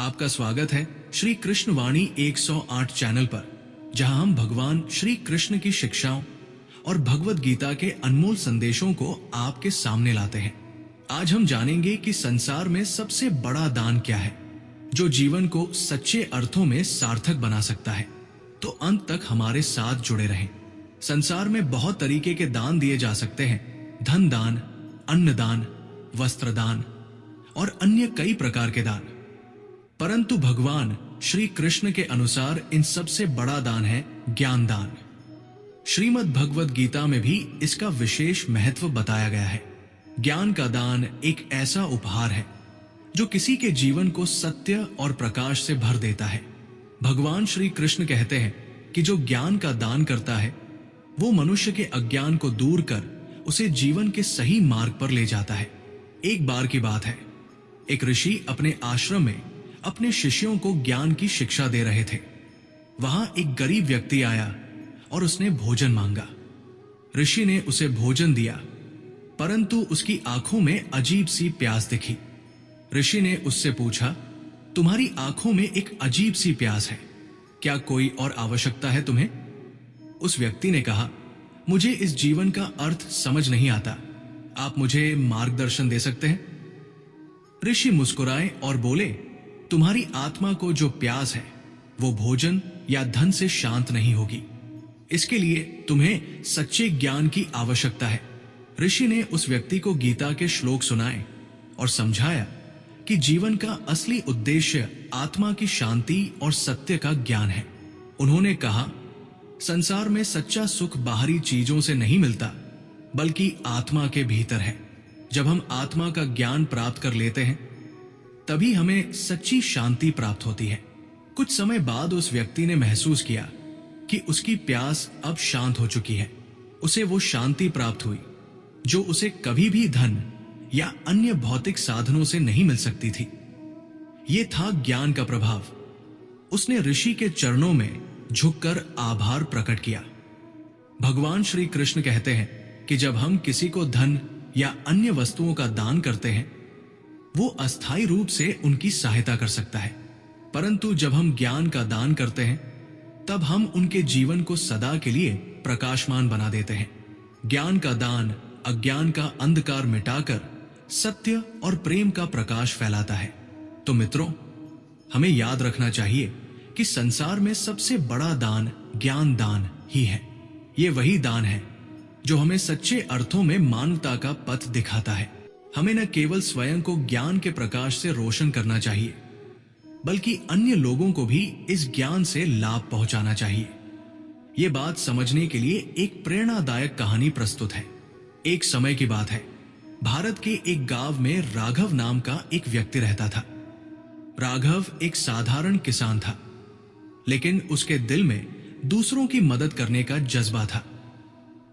आपका स्वागत है श्री कृष्ण वाणी 108 चैनल पर, जहां हम भगवान श्री कृष्ण की शिक्षाओं और भगवत गीता के अनमोल संदेशों को आपके सामने लाते हैं। आज हम जानेंगे कि संसार में सबसे बड़ा दान क्या है, जो जीवन को सच्चे अर्थों में सार्थक बना सकता है। तो अंत तक हमारे साथ जुड़े रहें। संसार में बहुत तरीके के दान दिए जा सकते हैं, धन दान, अन्न दान, वस्त्र दान और अन्य कई प्रकार के दान। परंतु भगवान श्री कृष्ण के अनुसार इन सबसे बड़ा दान है ज्ञान दान। श्रीमद् भगवत गीता में भी इसका विशेष महत्व बताया गया है। ज्ञान का दान एक ऐसा उपहार है जो किसी के जीवन को सत्य और प्रकाश से भर देता है। भगवान श्री कृष्ण कहते हैं कि जो ज्ञान का दान करता है वो मनुष्य के अज्ञान को दूर कर उसे जीवन के सही मार्ग पर ले जाता है। एक बार की बात है, एक ऋषि अपने आश्रम में अपने शिष्यों को ज्ञान की शिक्षा दे रहे थे। वहां एक गरीब व्यक्ति आया और उसने भोजन मांगा। ऋषि ने उसे भोजन दिया, परंतु उसकी आंखों में अजीब सी प्यास दिखी। ऋषि ने उससे पूछा, तुम्हारी आंखों में एक अजीब सी प्यास है, क्या कोई और आवश्यकता है तुम्हें? उस व्यक्ति ने कहा, मुझे इस जीवन का अर्थ समझ नहीं आता, आप मुझे मार्गदर्शन दे सकते हैं? ऋषि मुस्कुराए और बोले, तुम्हारी आत्मा को जो प्यास है वो भोजन या धन से शांत नहीं होगी। इसके लिए तुम्हें सच्चे ज्ञान की आवश्यकता है। ऋषि ने उस व्यक्ति को गीता के श्लोक सुनाए और समझाया कि जीवन का असली उद्देश्य आत्मा की शांति और सत्य का ज्ञान है। उन्होंने कहा, संसार में सच्चा सुख बाहरी चीजों से नहीं मिलता, बल्कि आत्मा के भीतर है। जब हम आत्मा का ज्ञान प्राप्त कर लेते हैं तभी हमें सच्ची शांति प्राप्त होती है। कुछ समय बाद उस व्यक्ति ने महसूस किया कि उसकी प्यास अब शांत हो चुकी है। उसे वो शांति प्राप्त हुई जो उसे कभी भी धन या अन्य भौतिक साधनों से नहीं मिल सकती थी। ये था ज्ञान का प्रभाव। उसने ऋषि के चरणों में झुककर आभार प्रकट किया। भगवान श्री कृष्ण कहते हैं कि जब हम किसी को धन या अन्य वस्तुओं का दान करते हैं वो अस्थायी रूप से उनकी सहायता कर सकता है, परंतु जब हम ज्ञान का दान करते हैं तब हम उनके जीवन को सदा के लिए प्रकाशमान बना देते हैं। ज्ञान का दान अज्ञान का अंधकार मिटाकर सत्य और प्रेम का प्रकाश फैलाता है। तो मित्रों, हमें याद रखना चाहिए कि संसार में सबसे बड़ा दान ज्ञान दान ही है। ये वही दान है जो हमें सच्चे अर्थों में मानवता का पथ दिखाता है। हमें न केवल स्वयं को ज्ञान के प्रकाश से रोशन करना चाहिए, बल्कि अन्य लोगों को भी इस ज्ञान से लाभ पहुंचाना चाहिए। ये बात समझने के लिए एक प्रेरणादायक कहानी प्रस्तुत है। एक समय की बात है, भारत के एक गांव में राघव नाम का एक व्यक्ति रहता था। राघव एक साधारण किसान था, लेकिन उसके दिल में दूसरों की मदद करने का जज्बा था।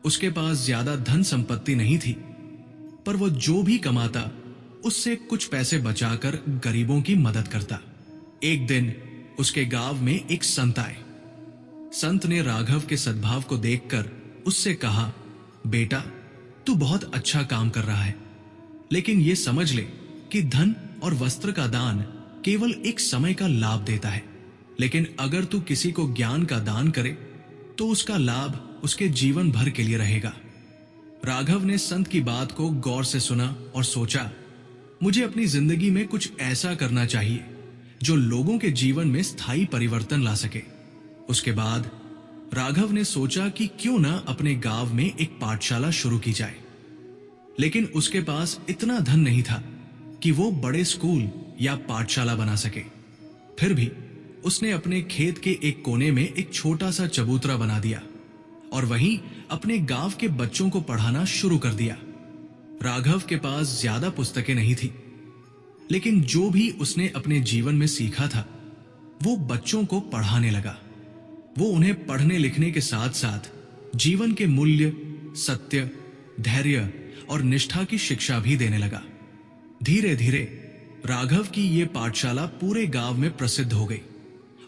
उसके पास ज्यादा धन संपत्ति नहीं थी, पर वो जो भी कमाता उससे कुछ पैसे बचाकर गरीबों की मदद करता। एक दिन उसके गांव में एक संत आए। संत ने राघव के सद्भाव को देखकर उससे कहा, बेटा, तू बहुत अच्छा काम कर रहा है, लेकिन ये समझ ले कि धन और वस्त्र का दान केवल एक समय का लाभ देता है, लेकिन अगर तू किसी को ज्ञान का दान करे तो उसका लाभ उसके जीवन भर के लिए रहेगा। राघव ने संत की बात को गौर से सुना और सोचा, मुझे अपनी जिंदगी में कुछ ऐसा करना चाहिए जो लोगों के जीवन में स्थायी परिवर्तन ला सके। उसके बाद राघव ने सोचा कि क्यों ना अपने गांव में एक पाठशाला शुरू की जाए, लेकिन उसके पास इतना धन नहीं था कि वो बड़े स्कूल या पाठशाला बना सके। फिर भी उसने अपने खेत के एक कोने में एक छोटा सा चबूतरा बना दिया और वहीं अपने गांव के बच्चों को पढ़ाना शुरू कर दिया। राघव के पास ज्यादा पुस्तकें नहीं थी, लेकिन जो भी उसने अपने जीवन में सीखा था वो बच्चों को पढ़ाने लगा। वो उन्हें पढ़ने लिखने के साथ साथ जीवन के मूल्य, सत्य, धैर्य और निष्ठा की शिक्षा भी देने लगा। धीरे धीरे राघव की ये पाठशाला पूरे गांव में प्रसिद्ध हो गई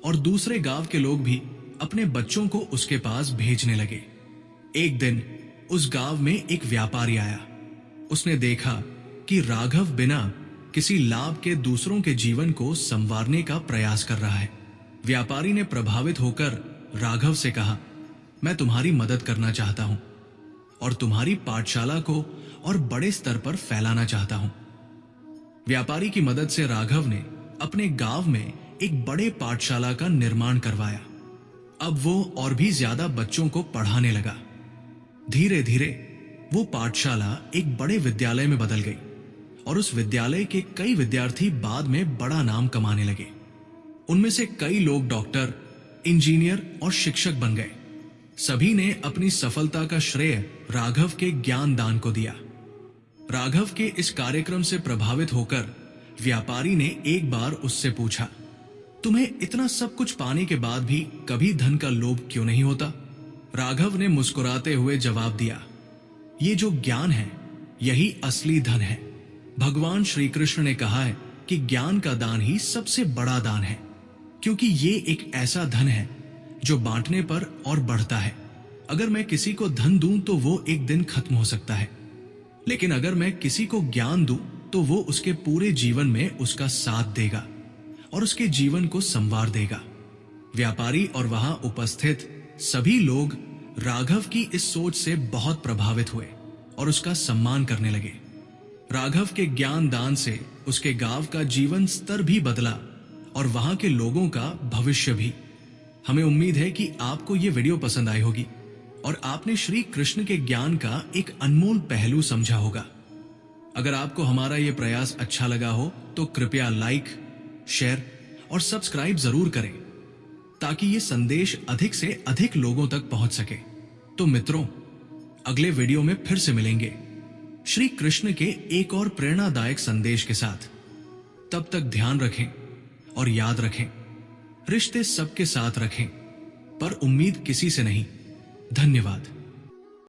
और दूसरे गांव के लोग भी अपने बच्चों को उसके पास भेजने लगे। एक दिन उस गांव में एक व्यापारी आया। उसने देखा कि राघव बिना किसी लाभ के दूसरों के जीवन को संवारने का प्रयास कर रहा है। व्यापारी ने प्रभावित होकर राघव से कहा, मैं तुम्हारी मदद करना चाहता हूं और तुम्हारी पाठशाला को और बड़े स्तर पर फैलाना चाहता हूं। व्यापारी की मदद से राघव ने अपने गांव में एक बड़े पाठशाला का निर्माण करवाया। अब वो और भी ज्यादा बच्चों को पढ़ाने लगा। धीरे धीरे वो पाठशाला एक बड़े विद्यालय में बदल गई और उस विद्यालय के कई विद्यार्थी बाद में बड़ा नाम कमाने लगे। उनमें से कई लोग डॉक्टर, इंजीनियर और शिक्षक बन गए। सभी ने अपनी सफलता का श्रेय राघव के ज्ञान दान को दिया। राघव के इस कार्यक्रम से प्रभावित होकर व्यापारी ने एक बार उससे पूछा, तुम्हें इतना सब कुछ पाने के बाद भी कभी धन का लोभ क्यों नहीं होता? राघव ने मुस्कुराते हुए जवाब दिया, ये जो ज्ञान है यही असली धन है। भगवान श्री कृष्ण ने कहा है कि ज्ञान का दान ही सबसे बड़ा दान है, क्योंकि ये एक ऐसा धन है जो बांटने पर और बढ़ता है। अगर मैं किसी को धन दूं तो वो एक दिन खत्म हो सकता है, लेकिन अगर मैं किसी को ज्ञान दूं तो वो उसके पूरे जीवन में उसका साथ देगा और उसके जीवन को संवार देगा। व्यापारी और वहां उपस्थित सभी लोग राघव की इस सोच से बहुत प्रभावित हुए और उसका सम्मान करने लगे। राघव के ज्ञान दान से उसके गांव का जीवन स्तर भी बदला और वहां के लोगों का भविष्य भी। हमें उम्मीद है कि आपको ये वीडियो पसंद आई होगी और आपने श्री कृष्ण के ज्ञान का एक अनमोल पहलू समझा होगा। अगर आपको हमारा ये प्रयास अच्छा लगा हो तो कृपया लाइक, शेयर और सब्सक्राइब जरूर करें ताकि ये संदेश अधिक से अधिक लोगों तक पहुंच सके। तो मित्रों, अगले वीडियो में फिर से मिलेंगे श्री कृष्ण के एक और प्रेरणादायक संदेश के साथ। तब तक ध्यान रखें और याद रखें, रिश्ते सबके साथ रखें पर उम्मीद किसी से नहीं। धन्यवाद।